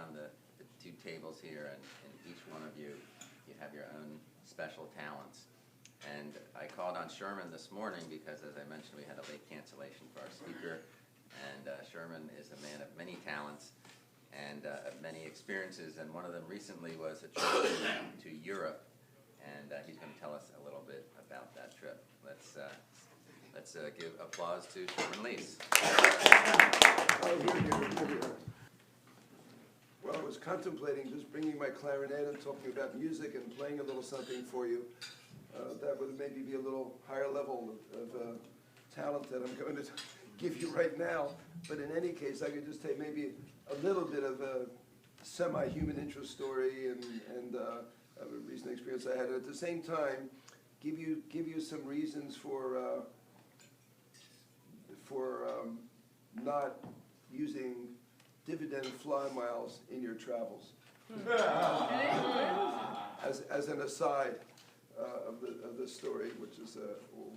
around the two tables here, and each one of you, you have your own special talents. And I called on Sherman this morning because, as I mentioned, we had a late cancellation for our speaker. And Sherman is a man of many talents and of many experiences. And one of them recently was a trip to Europe. And he's going to tell us a little bit about that trip. Let's give applause to Sherman Leis. Well, I was contemplating just bringing my clarinet and talking about music and playing a little something for you. That would maybe be a little higher level of talent that I'm going to give you right now. But in any case, I could just take maybe a little bit of a semi-human interest story and a recent experience I had. And at the same time, give you some reasons for not using dividend fly miles in your travels. As an aside of the story, which is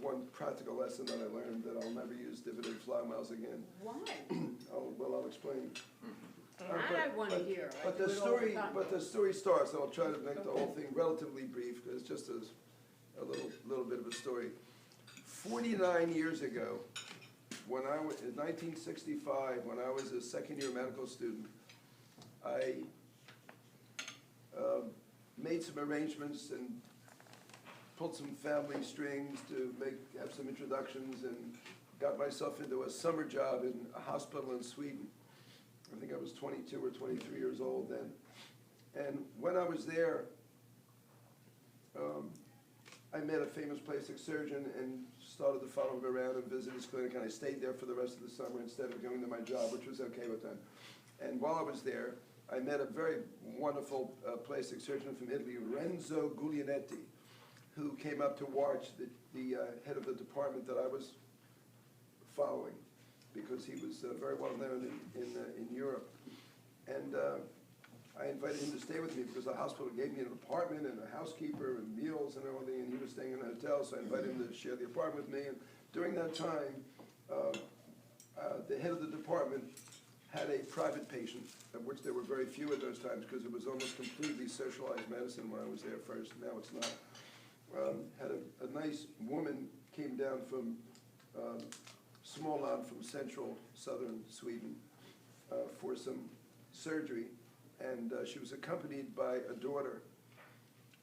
one practical lesson that I learned, that I'll never use dividend fly miles again. Why? I'll explain. I want to hear. But the story starts, and I'll try to make the whole thing relatively brief, because it's just a little bit of a story. 49 years ago, when I was in 1965, when I was a second-year medical student, I made some arrangements and pulled some family strings to have some introductions, and got myself into a summer job in a hospital in Sweden. I think I was 22 or 23 years old then. And when I was there, I met a famous plastic surgeon and started to follow him around and visit his clinic, and I stayed there for the rest of the summer instead of going to my job, which was okay with them. And while I was there, I met a very wonderful plastic surgeon from Italy, Renzo Guglielmetti, who came up to watch the head of the department that I was following, because he was very well known in Europe. And I invited him to stay with me because the hospital gave me an apartment and a housekeeper and meals and everything, and he was staying in a hotel, so I invited him to share the apartment with me. And during that time, the head of the department had a private patient, of which there were very few at those times, because it was almost completely socialized medicine when I was there first. Now it's not. Had a nice woman came down from Småland, from central southern Sweden, for some surgery, and she was accompanied by a daughter.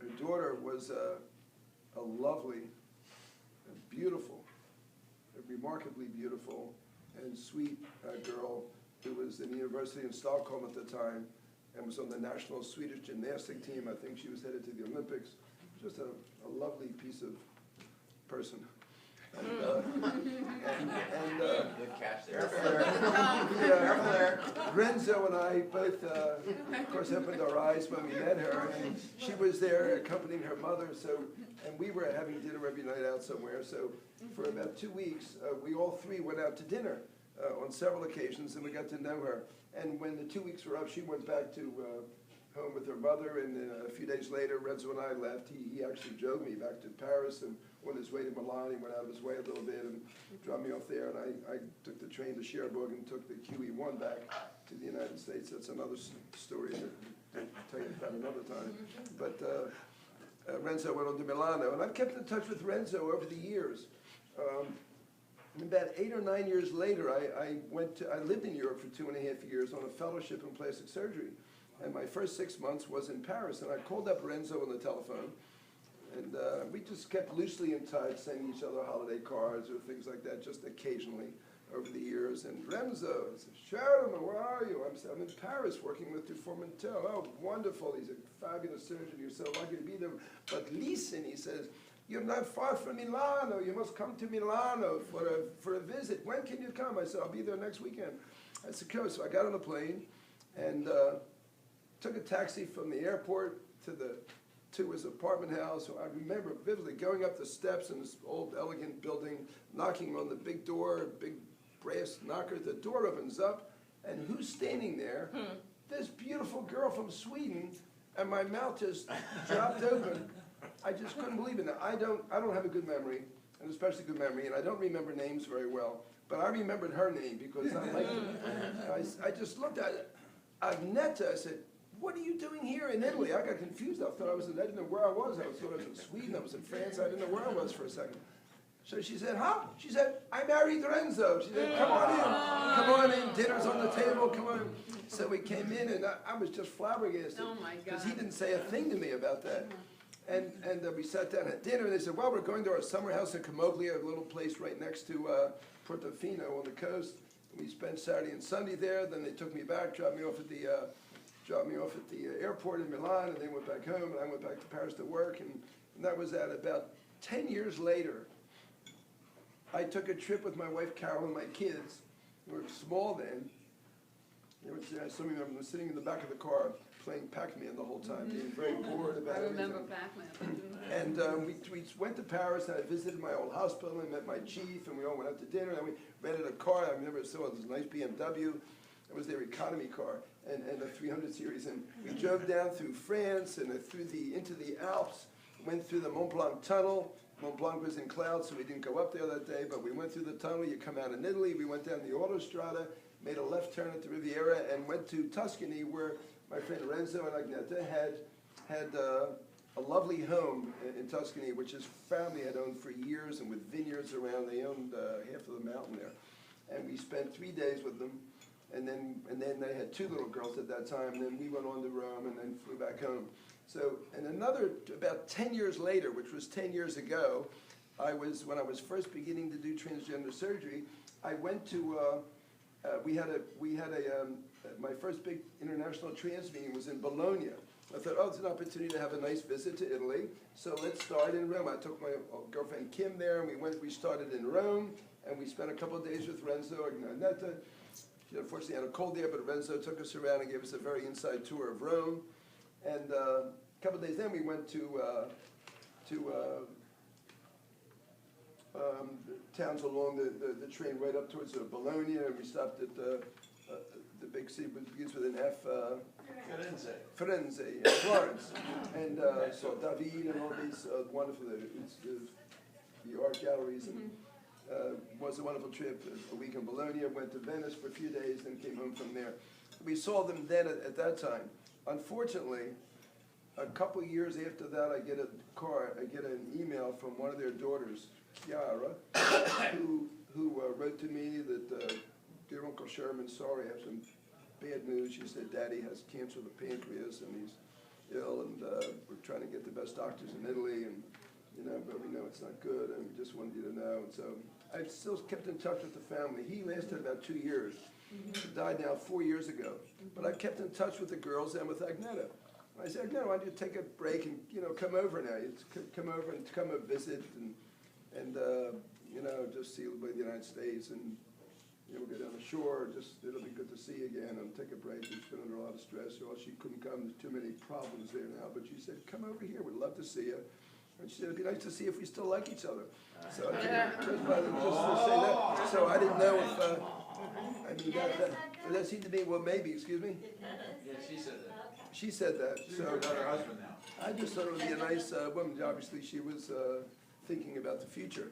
Her daughter was a lovely, a beautiful, a remarkably beautiful and sweet girl who was in the university in Stockholm at the time and was on the national Swedish gymnastic team. I think she was headed to the Olympics. Just a lovely piece of person. Good catch there. Renzo and I both, of course, opened our eyes when we met her, and she was there accompanying her mother. And we were having dinner every night out somewhere. So for about 2 weeks, we all three went out to dinner on several occasions, and we got to know her. And when the 2 weeks were up, she went back to home with her mother, and a few days later, Renzo and I left. He actually drove me back to Paris, and on his way to Milan, he went out of his way a little bit and dropped me off there, and I took the train to Cherbourg and took the QE1 back to the United States. That's another story that I'll tell you about another time. But Renzo went on to Milano, and I've kept in touch with Renzo over the years. About 8 or 9 years later, I lived in Europe for 2.5 years on a fellowship in plastic surgery. And my first 6 months was in Paris, and I called up Renzo on the telephone, and we just kept loosely in touch, sending each other holiday cards or things like that, just occasionally over the years. And Renzo said, "Sherman, where are you?" I'm in Paris working with Dufourmentel. "Oh, wonderful, he's a fabulous surgeon, you're so lucky to be there. But listen," he says, "you're not far from Milano, you must come to Milano for a visit. When can you come?" I said, "I'll be there next weekend." I said, "Cool." So I got on a plane and took a taxi from the airport to his apartment house. I remember vividly going up the steps in this old, elegant building, knocking on the big door, big brass knocker. The door opens up, and who's standing there? This beautiful girl from Sweden, and my mouth just dropped open. I just couldn't believe it. Now, I don't have a good memory, an especially good memory, and I don't remember names very well. But I remembered her name because I liked it. I just looked at it. Agneta, I said, what are you doing here in Italy? I got confused. I thought I didn't know where I was. I thought I was in Sweden. I was in France. I didn't know where I was for a second. So she said, huh? She said, I married Renzo. She said, come on in. Come on in. Dinner's on the table. Come on. So we came in, and I was just flabbergasted. Oh, my God. Because he didn't say a thing to me about that. And we sat down at dinner, and they said, well, we're going to our summer house in Camoglia, a little place right next to Portofino on the coast. We spent Saturday and Sunday there. Then they took me back, dropped me off at the airport in Milan, and they went back home, and I went back to Paris to work. And that was that. About 10 years later, I took a trip with my wife Carol and my kids. We were small then. Some of them were sitting in the back of the car playing Pac-Man the whole time, being very bored about everything. I remember Pac-Man. And we went to Paris, and I visited my old hospital, and met my chief, and we all went out to dinner, and we rented a car. I remember saw this nice BMW. It was their economy car, and a 300 series. And we drove down through France and into the Alps, went through the Mont Blanc tunnel. Mont Blanc was in clouds, so we didn't go up there that day, but we went through the tunnel. You come out in Italy. We went down the Autostrada, made a left turn at the Riviera, and went to Tuscany, where my friend Renzo and Agneta had a lovely home in Tuscany, which his family had owned for years, and with vineyards around. They owned half of the mountain there. And we spent 3 days with them, and then they had 2 little girls at that time, and then we went on to Rome and then flew back home. So, and about 10 years later, which was 10 years ago, when I was first beginning to do transgender surgery, I went to, my first big international trans meeting was in Bologna. I thought, oh, it's an opportunity to have a nice visit to Italy, so let's start in Rome. I took my girlfriend Kim there, and we started in Rome, and we spent a couple of days with Renzo and Agneta. She unfortunately had a cold there, but Renzo took us around and gave us a very inside tour of Rome. And a couple of days then, we went to towns along the train right up towards Bologna, and we stopped at the big city, begins with an F. Firenze, Florence, and saw David and all these wonderful the art galleries, and was a wonderful trip. A week in Bologna, went to Venice for a few days, then came home from there. We saw them then at that time. Unfortunately, a couple of years after that, I get an email from one of their daughters, Chiara, who wrote to me that, dear Uncle Sherman, sorry, I have some bad news. She said, Daddy has cancer of the pancreas, and he's ill, and we're trying to get the best doctors in Italy, and but we know it's not good, and we just wanted you to know. And so I still kept in touch with the family. He lasted about 2 years. He died now 4 years ago. But I kept in touch with the girls and with Agneta. I said, Agneta, why don't you take a break and come over now? Come over and come and visit, and just see the United States, and we'll go down the shore. It'll be good to see you again, and take a break. She's been under a lot of stress, so she couldn't come. There's too many problems there now. But she said, come over here. We'd love to see you. And she said, it'd be nice to see if we still like each other. So I just to say that. So I didn't know if, that seemed to be, well, maybe, excuse me? Yeah, she said that. She said that. She's So got her husband now. I just thought it would be a nice woman. Obviously, she was thinking about the future.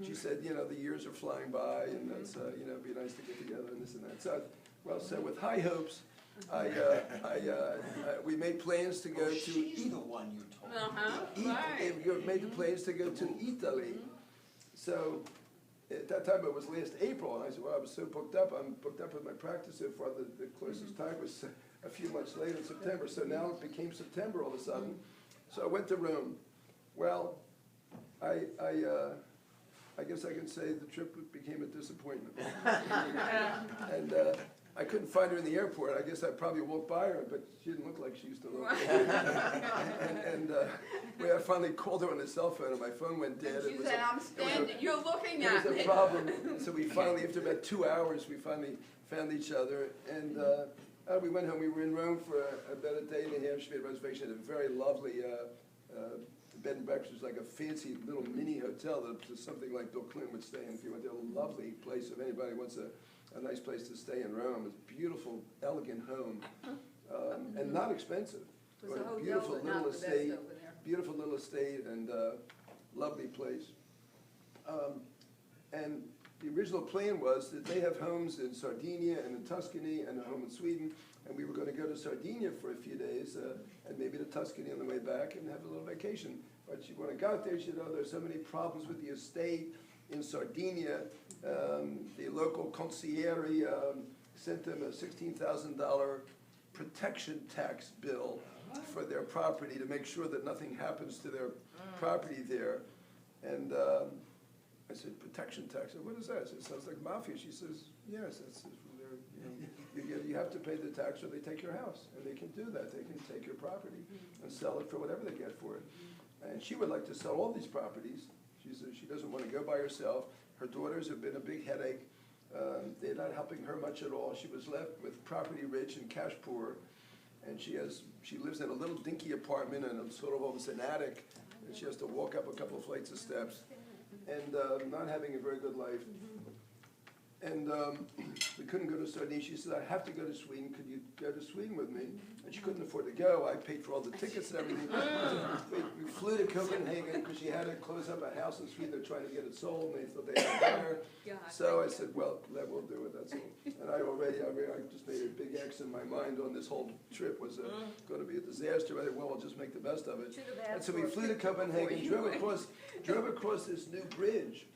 She said, the years are flying by, and that's, it'd be nice to get together and this and that. So, so with high hopes, we made plans to go to. She's the one you told. Right. We made the plans to go to Italy. So at that time, it was last April, and I said, well, I was so booked up. I'm booked up with my practice so far. The closest time was a few months later in September. So now it became September all of a sudden. So I went to Rome. Well, I guess I can say the trip became a disappointment. And I couldn't find her in the airport. I guess I probably walked by her, but she didn't look like she used to look. and I finally called her on the cell phone, and my phone went dead. She said, I'm standing, you're looking at me. It was a problem. So we finally, after about 2 hours, we finally found each other. And we went home. We were in Rome for about a day and a half. She made a reservation at a very lovely bed and breakfast. It was like a fancy little mini hotel that was something like Bill Clinton would stay in if he went there. A lovely place. If anybody wants a nice place to stay in Rome, it's a beautiful, elegant home, and not expensive. It was a hotel, beautiful but little not the best estate, over there. beautiful little estate, and lovely place. And the original plan was that they have homes in Sardinia and in Tuscany and a home in Sweden. and we were gonna go to Sardinia for a few days, and maybe to Tuscany on the way back and have a little vacation. But when I got there, she said, oh, there's so many problems with the estate in Sardinia. The local consigliere sent them a $16,000 protection tax bill for their property to make sure that nothing happens to their property there. And I said, protection tax? I said, what is that? I said, it sounds like mafia. She says, yes, you have to pay the tax or they take your house. And they can do that. They can take your property and sell it for whatever they get for it. And she would like to sell all these properties. She says she doesn't want to go by herself. Her daughters have been a big headache. They're not helping her much at all. She was left with property rich and cash poor. And she lives in a little dinky apartment in a sort of almost an attic. And she has to walk up a couple of flights of steps. And not having a very good life. And we couldn't go to Sardinia. She said, I have to go to Sweden. Could you go to Sweden with me? And she couldn't afford to go. I paid for all the tickets and everything. We flew to Copenhagen because she had to close up a house in Sweden. They're trying to get it sold, and they thought they had her. So I said, well, that will do it, that's all. And I just made a big X in my mind on this whole trip was going to be a disaster. I said, well, we'll just make the best of it. And so we flew to Copenhagen, drove across this new bridge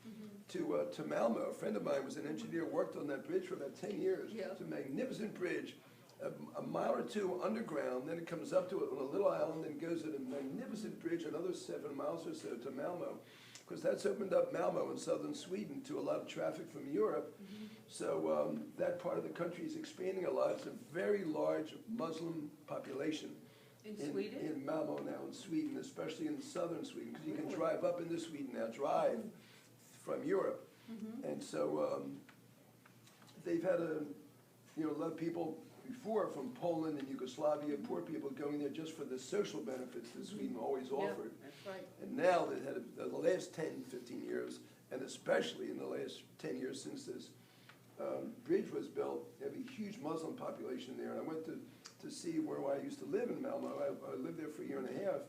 to Malmo. A friend of mine was an engineer, worked on that bridge for about 10 years. Yeah. It's a magnificent bridge, a mile or two underground, then it comes up to it on a little island and goes in a magnificent bridge, another 7 miles or so to Malmo. Because that's opened up Malmo in southern Sweden to a lot of traffic from Europe. So that part of the country is expanding a lot. It's a very large Muslim population. In Sweden? In Malmo now, in Sweden, especially in southern Sweden, because you can drive up into Sweden now, drive from Europe. And so they've had a lot of people before from Poland and Yugoslavia, poor people going there just for the social benefits that Sweden always offered. That's right. And now they've had the last 10, 15 years, and especially in the last 10 years since this bridge was built, they have a huge Muslim population there. And I went to see where I used to live in Malmo. I lived there for a year and a half.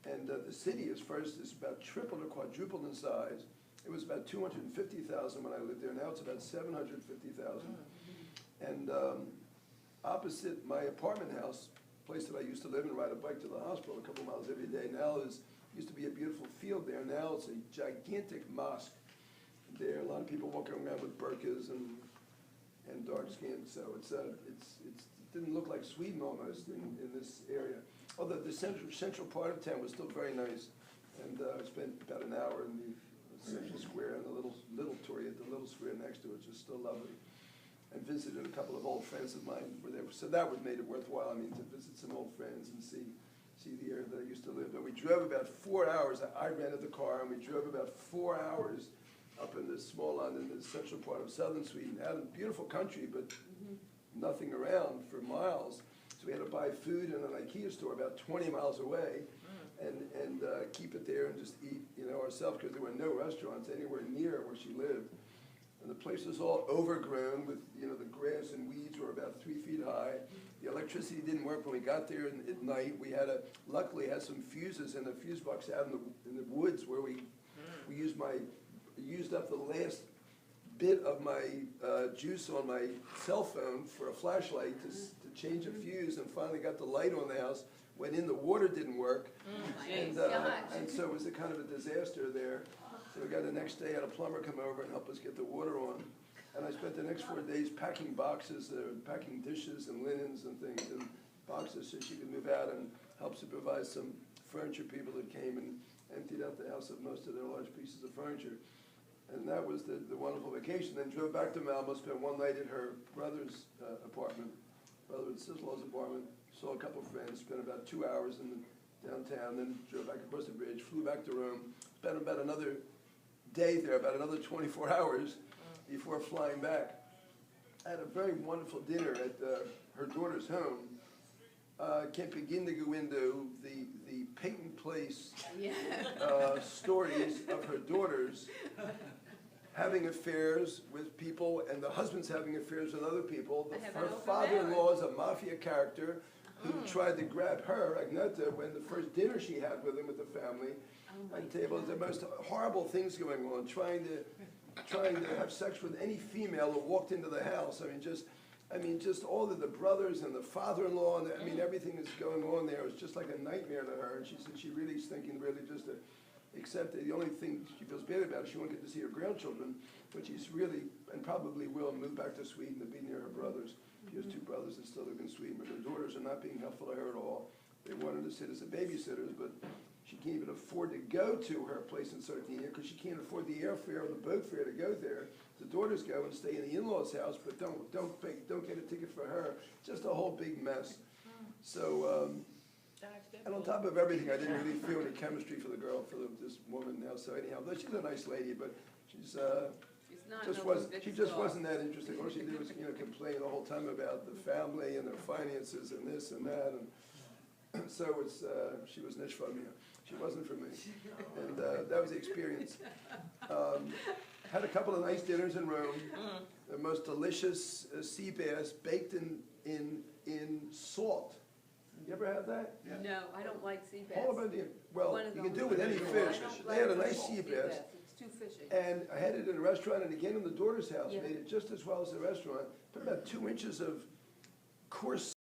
And the city is about tripled or quadrupled in size. It was about 250,000 when I lived there. Now it's about 750,000. And opposite my apartment house, place that I used to live in, ride a bike to the hospital a couple miles every day. Now used to be a beautiful field there. Now it's a gigantic mosque there. A lot of people walking around with burqas and dark skin. So it didn't look like Sweden almost in this area. Although the central part of town was still very nice. And I spent about an hour in the Central Square and the little Tory at the little square next to it, which is still lovely. And visited a couple of old friends of mine were there. So that would made it worthwhile, to visit some old friends and see the area that I used to live. But we drove about 4 hours. I rented the car, and we drove about 4 hours up in this small island in the central part of southern Sweden. Had a beautiful country, but nothing around for miles. So we had to buy food in an IKEA store about 20 miles away and keep it there and just eat, ourselves, because there were no restaurants anywhere near where she lived. And the place was all overgrown with, the grass and weeds were about 3 feet high. The electricity didn't work when we got there at night. We luckily had some fuses in the fuse box out in the woods where we used up the last bit of my juice on my cell phone for a flashlight to change a fuse, and finally got the light on the house. Went in, the water didn't work, and so it was a kind of a disaster there. So we got the next day, had a plumber come over and help us get the water on. And I spent the next 4 days packing boxes, packing dishes and linens and things in boxes so she could move out and help supervise some furniture people that came and emptied out the house of most of their large pieces of furniture. And that was the wonderful vacation. Then drove back to Malmo, spent one night at her brother's apartment, brother and sister-in-law's apartment, saw a couple of friends, spent about 2 hours in the downtown, then drove back across the bridge, flew back to Rome, spent about another day there, about another 24 hours before flying back. I had a very wonderful dinner at her daughter's home. Can't begin to go into the Peyton Place stories of her daughters having affairs with people, and the husband's having affairs with other people. Her father-in-law is a mafia character who tried to grab her, Agneta, when the first dinner she had with him with the family. On table, the most horrible things going on, trying to have sex with any female who walked into the house. I mean, just all of the brothers and the father-in-law, and I mean, everything that's going on there is just like a nightmare to her. And she said she really is thinking really just to accept it. The only thing she feels bad about is she won't get to see her grandchildren, but she's really, and probably will, move back to Sweden to be near her brothers. She has two brothers that still live in Sweden, but her daughters are not being helpful to her at all. They wanted to sit as a babysitters, but she can't even afford to go to her place in Sardinia because she can't afford the airfare or the boat fare to go there. The daughters go and stay in the in-laws' house, but don't get a ticket for her. Just a whole big mess. So, and on top of everything, I didn't really feel any chemistry for the girl, for this woman now. So anyhow, though she's a nice lady, but she's she just wasn't that interested. All she did was, complain the whole time about the family and their finances and this and that. And so she was nicht for me. She wasn't for me. And that was the experience. Had a couple of nice dinners in Rome. The most delicious sea bass baked in salt. You ever had that? No, I don't like sea bass. All about well, you can do it with any fish. They had a nice sea bass. It's too fishy. And I had it in a restaurant, and again in the daughter's house, made it just as well as the restaurant. Put about 2 inches of coarse